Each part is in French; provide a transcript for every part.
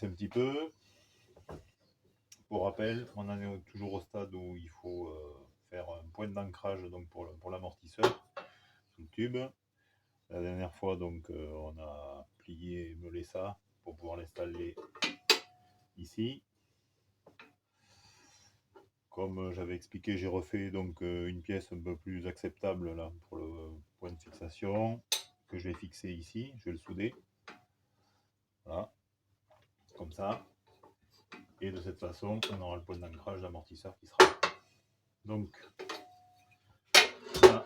un petit peu. Pour rappel, on en est toujours au stade où il faut faire un point d'ancrage donc pour l'amortisseur sous le tube. La dernière fois, donc, on a plié et meulé ça pour pouvoir l'installer ici. Comme j'avais expliqué, j'ai refait donc une pièce un peu plus acceptable là pour le point de fixation que je vais fixer ici. Je vais le souder. Voilà, comme ça. Et de cette façon, on aura le point d'ancrage d'amortisseur qui sera là. Donc, voilà.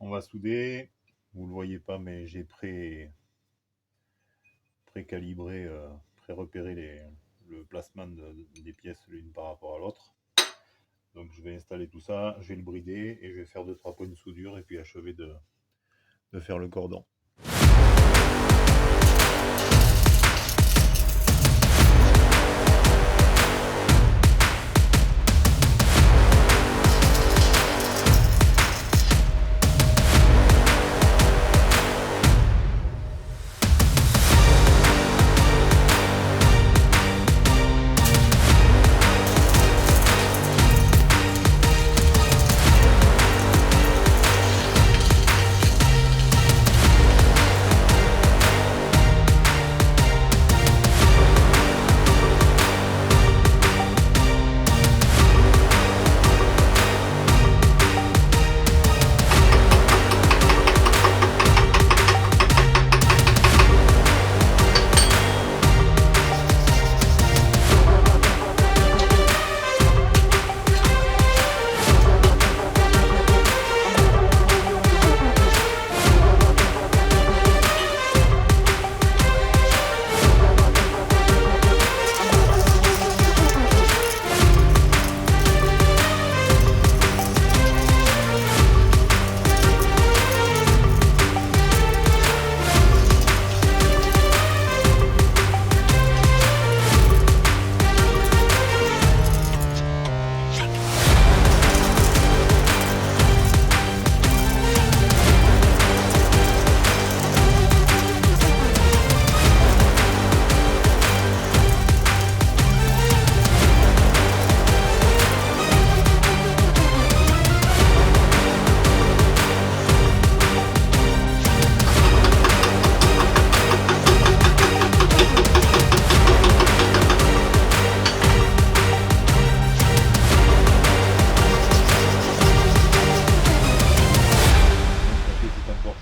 On va souder. Vous le voyez pas, mais j'ai pré-calibré, pré-repéré le placement des pièces l'une par rapport à l'autre. Donc je vais installer tout ça, je vais le brider et je vais faire 2-3 points de soudure et puis achever de faire le cordon.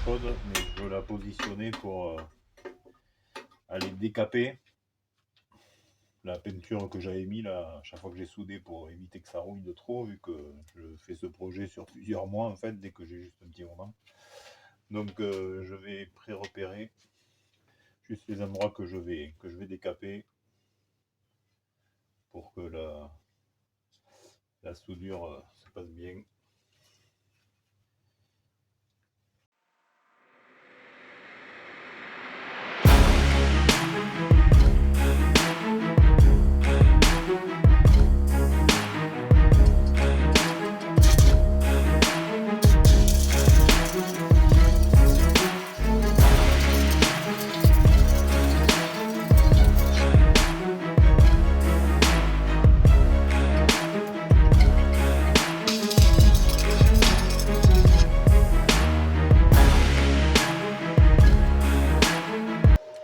Mais je veux la positionner pour aller décaper la peinture que j'avais mis là, à chaque fois que j'ai soudé pour éviter que ça rouille de trop, vu que je fais ce projet sur plusieurs mois en fait, dès que j'ai juste un petit moment. Donc je vais pré-repérer juste les endroits que je vais décaper pour que la soudure se passe bien.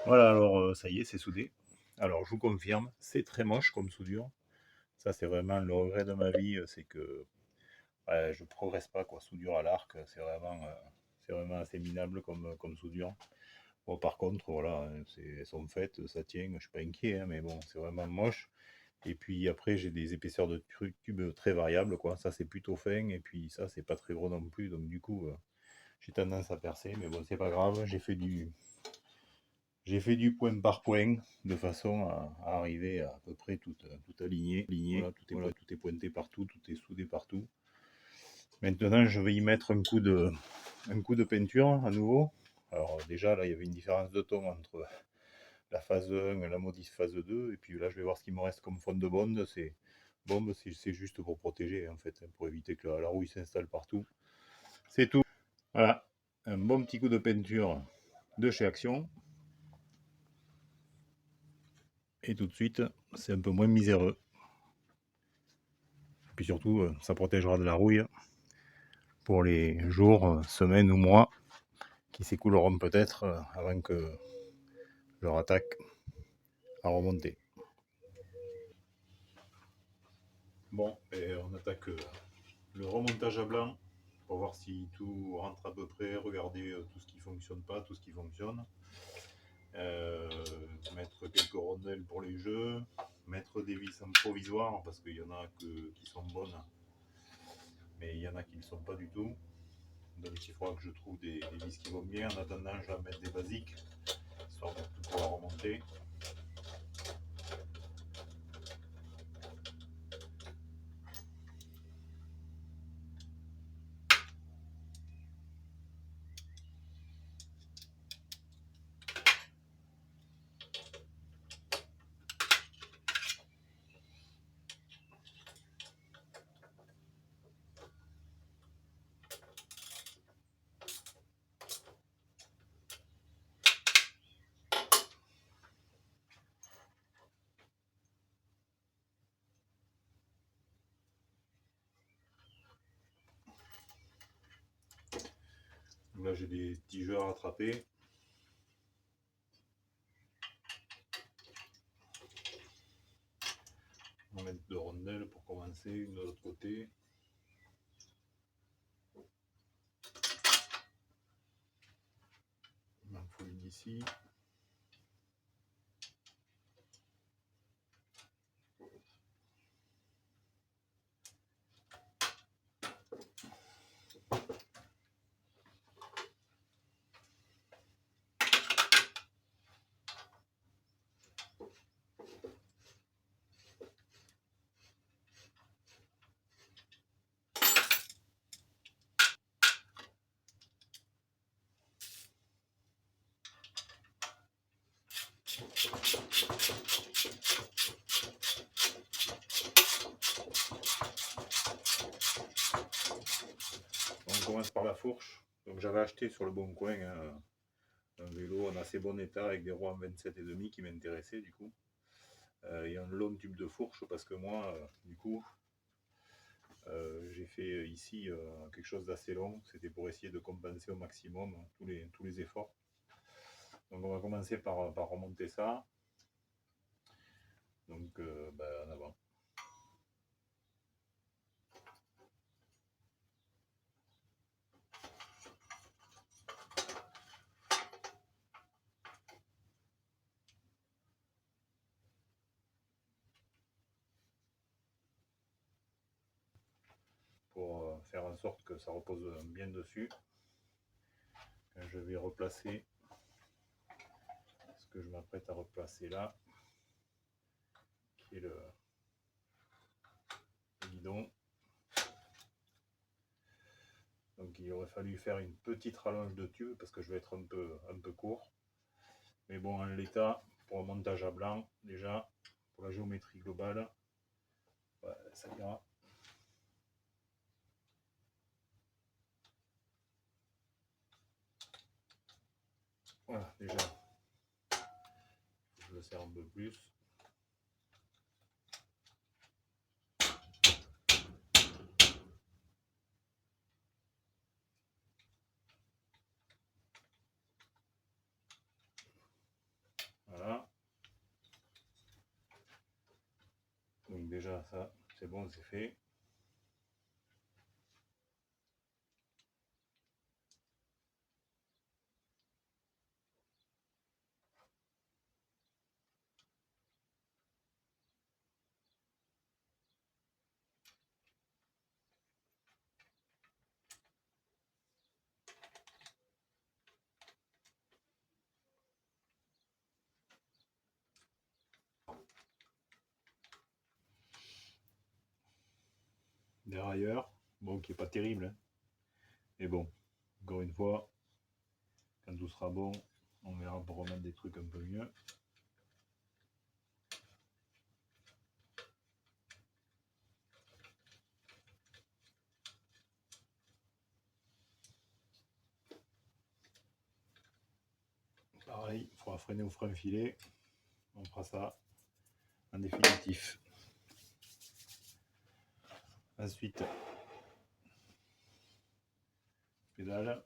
Voilà, alors ça y est, c'est soudé. Alors je vous confirme, c'est très moche comme soudure. Ça c'est vraiment le regret de ma vie, c'est que ouais, je progresse pas quoi. Soudure à l'arc, c'est vraiment assez minable comme soudure. Bon par contre, voilà, elles sont faites, ça tient, je suis pas inquiet, hein, mais bon, c'est vraiment moche. Et puis après, j'ai des épaisseurs de tubes très variables, quoi. Ça c'est plutôt fin, et puis ça c'est pas très gros non plus, donc du coup, j'ai tendance à percer, mais bon, c'est pas grave, j'ai fait du point par point, de façon à arriver à peu près tout aligné. Voilà, tout est pointé partout, tout est soudé partout. Maintenant, je vais y mettre un coup de peinture à nouveau. Alors déjà, là, il y avait une différence de ton entre la phase 1 et la modif phase 2. Et puis là, je vais voir ce qu'il me reste comme fond de bombe. C'est juste pour protéger, en fait, pour éviter que la rouille s'installe partout. C'est tout. Voilà, un bon petit coup de peinture de chez Action. et tout de suite c'est un peu moins miséreux. Puis surtout ça protégera de la rouille pour les jours, semaines ou mois qui s'écouleront peut-être avant que leur attaque à remonter. Bon, et on attaque le remontage à blanc pour voir si tout rentre à peu près, regarder tout ce qui fonctionne pas, tout ce qui fonctionne. Mettre quelques rondelles pour les jeux, mettre des vis en provisoire parce qu'il y en a qui sont bonnes, mais il y en a qui ne le sont pas du tout. Donc il faudra que je trouve des vis qui vont bien. En attendant, je vais mettre des basiques, histoire de tout pouvoir remonter. Donc là j'ai des petits jeux à rattraper. On va mettre deux rondelles pour commencer, une de l'autre côté. Il m'en faut une ici. On commence par la fourche. Donc j'avais acheté sur le Bon Coin un vélo en assez bon état avec des roues en 27,5 qui m'intéressaient du coup. Et un long tube de fourche parce que moi, du coup, j'ai fait ici quelque chose d'assez long. C'était pour essayer de compenser au maximum tous les efforts. Donc on va commencer par remonter ça. Donc en avant. Pour faire en sorte que ça repose bien dessus. Je vais replacer ce que je m'apprête à replacer là, qui est le guidon. Donc il aurait fallu faire une petite rallonge de tube parce que je vais être un peu court. Mais bon, en l'état, pour un montage à blanc, déjà, pour la géométrie globale, ouais, ça ira. Voilà, déjà, je le serre un peu plus. Voilà. Donc déjà, ça, c'est bon, c'est fait. Derrière, bon, qui est pas terrible, hein. Mais bon, encore une fois, quand tout sera bon, on verra pour remettre des trucs un peu mieux. Pareil, il faudra freiner au frein filet. On fera ça en définitif. Ensuite, pédale.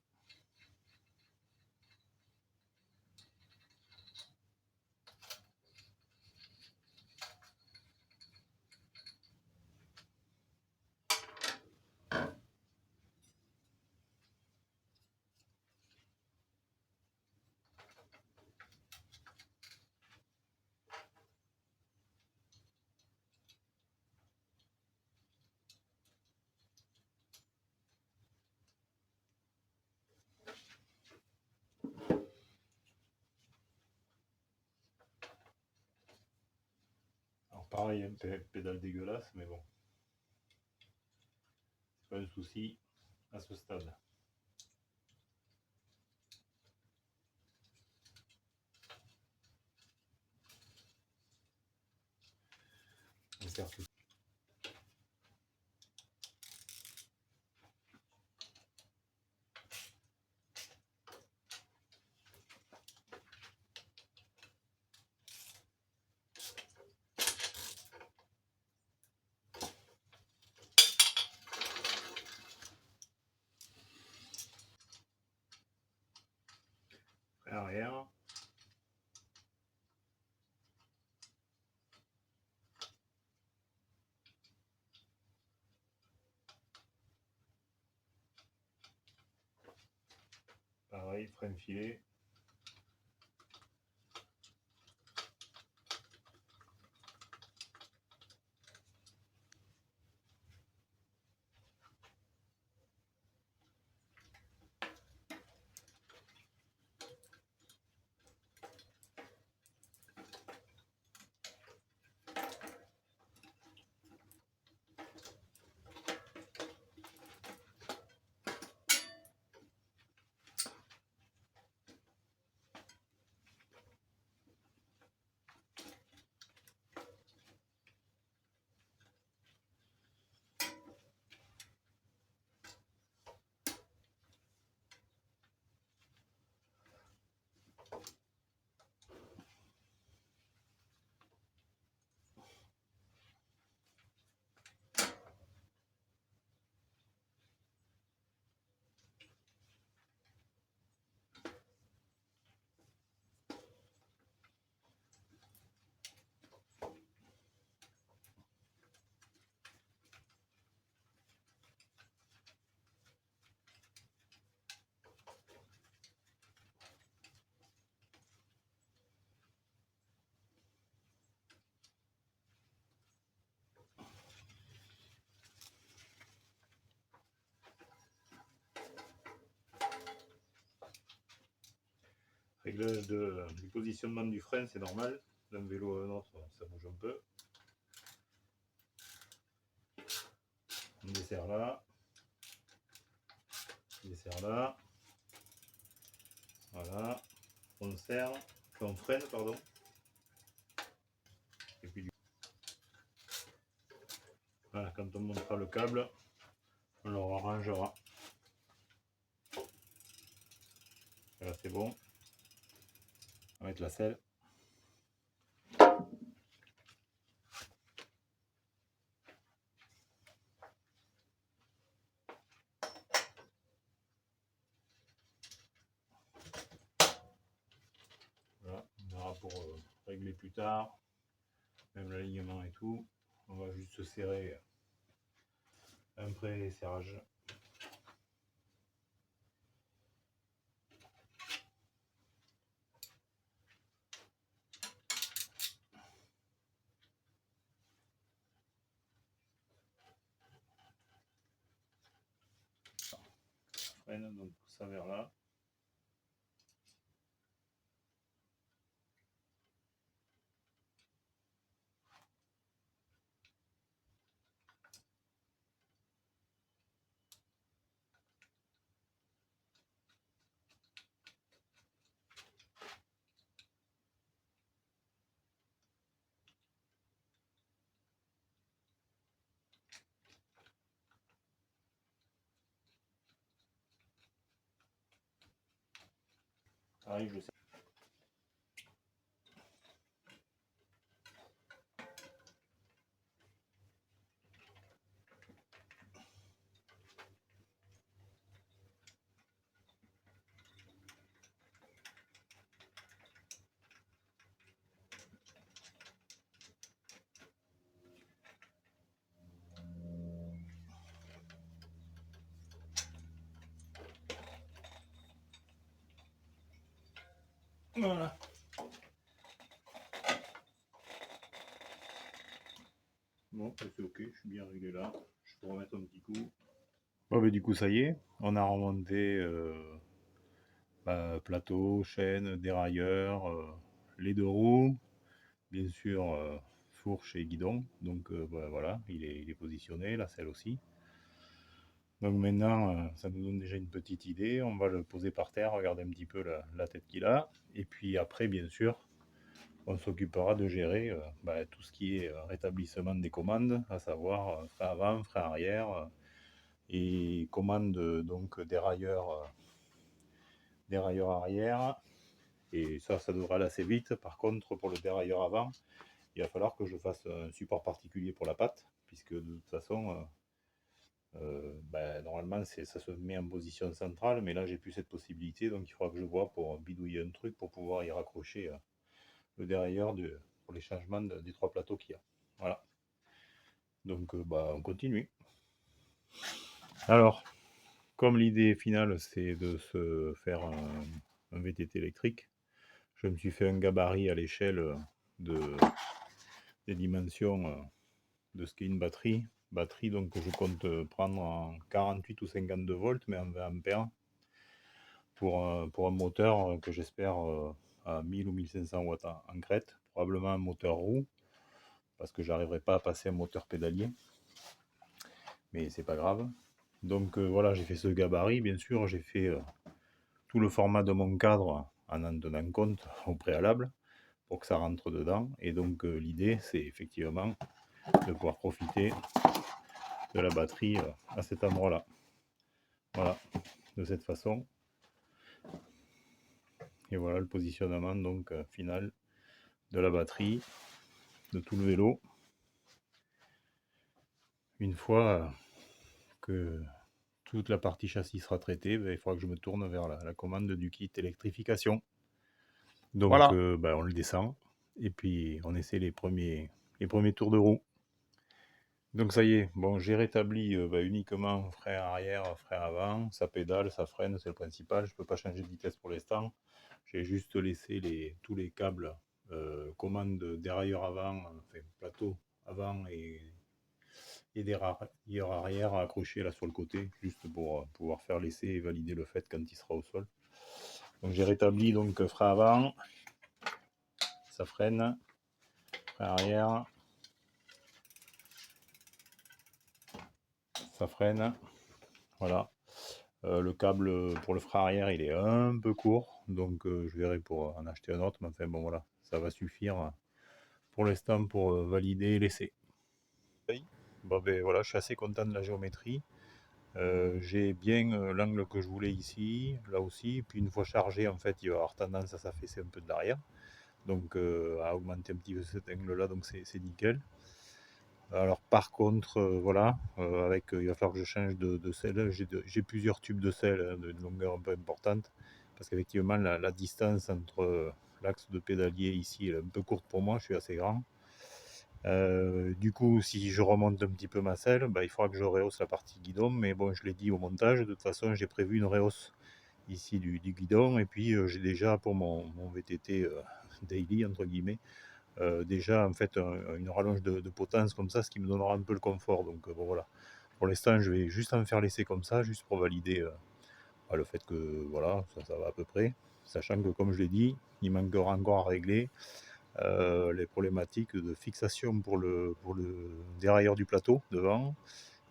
Alors pareil, un pédale dégueulasse, mais bon, c'est pas un souci à ce stade. On sert tout. Arrière. Pareil, frein filet. Réglage du positionnement du frein, c'est normal. D'un vélo à un autre, ça bouge un peu. On desserre là. On desserre là. Voilà. On serre. On freine, pardon. Et puis voilà, quand on montera le câble, on le arrangera. Là, c'est bon. On va mettre la selle. Voilà, on verra pour régler plus tard, même l'alignement et tout. On va juste serrer un pré-serrage. Freine donc ça vers là. Arrive, je sais. Voilà. Bon, c'est ok, je suis bien réglé là. Je peux remettre un petit coup. Bon, mais du coup, ça y est, on a remonté plateau, chaîne, dérailleur, les deux roues, bien sûr, fourche et guidon. Donc voilà, il est positionné, la selle aussi. Donc maintenant, ça nous donne déjà une petite idée. On va le poser par terre, regarder un petit peu la tête qu'il a. Et puis après, bien sûr, on s'occupera de gérer tout ce qui est rétablissement des commandes, à savoir frein avant, frein arrière, et commandes donc dérailleur arrière. Et ça devrait aller assez vite. Par contre, pour le dérailleur avant, il va falloir que je fasse un support particulier pour la patte, puisque de toute façon, normalement, ça se met en position centrale, mais là, j'ai plus cette possibilité, donc il faudra que je vois pour bidouiller un truc pour pouvoir y raccrocher le dérailleur pour les changements des trois plateaux qu'il y a. Voilà. Donc, on continue. Alors, comme l'idée finale, c'est de se faire un VTT électrique, je me suis fait un gabarit à l'échelle des dimensions de ce qu'est une batterie. Batterie donc que je compte prendre en 48 ou 52 volts, mais en 20 ampères, pour un moteur que j'espère à 1000 ou 1500 watts en crête, probablement un moteur roue, parce que j'arriverai pas à passer un moteur pédalier, mais c'est pas grave. Donc voilà, j'ai fait ce gabarit, bien sûr, j'ai fait tout le format de mon cadre en tenant compte au préalable pour que ça rentre dedans. Et donc l'idée, c'est effectivement de pouvoir profiter de la batterie à cet endroit-là. Voilà, de cette façon. Et voilà le positionnement donc final de la batterie, de tout le vélo. Une fois que toute la partie châssis sera traitée, il faudra que je me tourne vers la commande du kit électrification. Donc Voilà. on le descend et puis on essaie les premiers tours de roue. Donc ça y est, bon, j'ai rétabli uniquement frein arrière, frein avant, ça pédale, ça freine, c'est le principal. Je ne peux pas changer de vitesse pour l'instant. J'ai juste laissé tous les câbles commandes dérailleur avant, enfin plateau avant et dérailleur arrière accrochés là sur le côté, juste pour pouvoir faire l'essai et valider le fait quand il sera au sol. Donc j'ai rétabli donc frein avant, ça freine, frein arrière, ça freine, voilà. Le câble pour le frein arrière il est un peu court, donc je verrai pour en acheter un autre, mais enfin bon voilà, ça va suffire pour l'instant pour valider l'essai. Bon ben voilà, je suis assez content de la géométrie. J'ai bien l'angle que je voulais ici, là aussi, puis une fois chargé en fait il va avoir tendance à s'affaisser un peu de l'arrière, donc à augmenter un petit peu cet angle là, donc c'est nickel. Alors par contre, voilà, il va falloir que je change de selle. J'ai plusieurs tubes de selle d'une longueur un peu importante, parce qu'effectivement la distance entre l'axe de pédalier ici est un peu courte pour moi, je suis assez grand. Du coup, si je remonte un petit peu ma selle, il faudra que je rehausse la partie guidon, mais bon, je l'ai dit au montage, de toute façon j'ai prévu une rehausse ici du guidon, et puis j'ai déjà pour mon VTT daily, entre guillemets, déjà en fait une rallonge de potence comme ça, ce qui me donnera un peu le confort. Donc bon voilà, pour l'instant je vais juste en faire laisser comme ça, juste pour valider le fait que voilà, ça va à peu près, sachant que comme je l'ai dit, il manquera encore à régler les problématiques de fixation pour le dérailleur du plateau devant,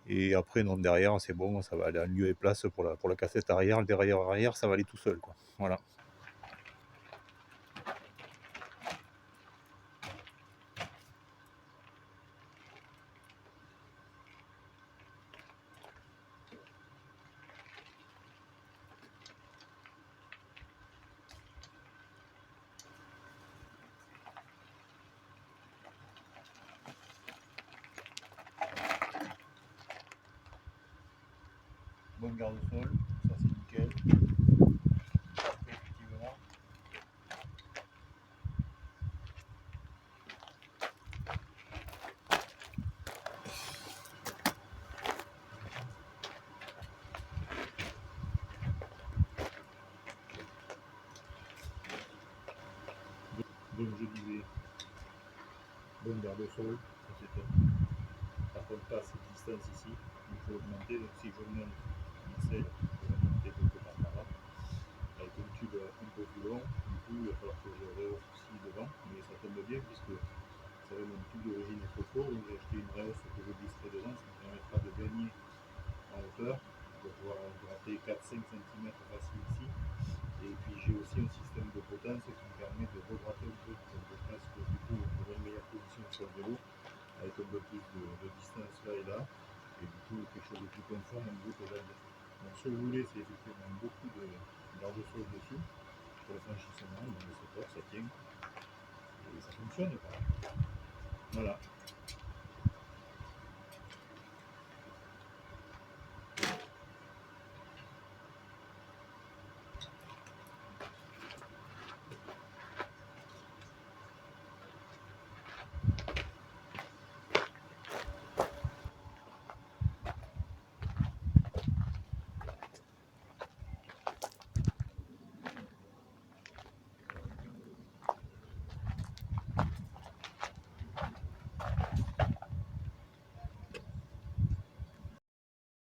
et après non, derrière c'est bon, ça va aller en lieu et place pour la cassette arrière. Le dérailleur arrière ça va aller tout seul quoi. Voilà. Bonne garde-sol, ça c'est nickel. Effectivement. comme je disais, bon garde de sol, ça c'est top. Par contre, pas cette distance ici, il faut augmenter. Donc si je monte ma selle, je vais monter quelque part par là, avec un tube un peu plus long. Du coup, il va falloir que je rehausse aussi devant, mais ça tombe bien puisque ça va, mon tube d'origine est trop court, donc j'ai acheté une réhausse que je glisserai dedans, ça me permettra de gagner en hauteur, de pouvoir gratter 4-5 cm facile ici. Et puis j'ai aussi un système de potence qui me permet de regratter un peu. Donc je pense que du coup j'aurai une meilleure position sur le vélo, avec un peu plus de distance là et là, et du coup quelque chose de plus conforme au niveau pédalier. Donc ce que je voulais, c'est effectivement beaucoup de garde-sol dessus, pour le franchissement, donc c'est top, ça tient, et ça fonctionne quoi. Voilà.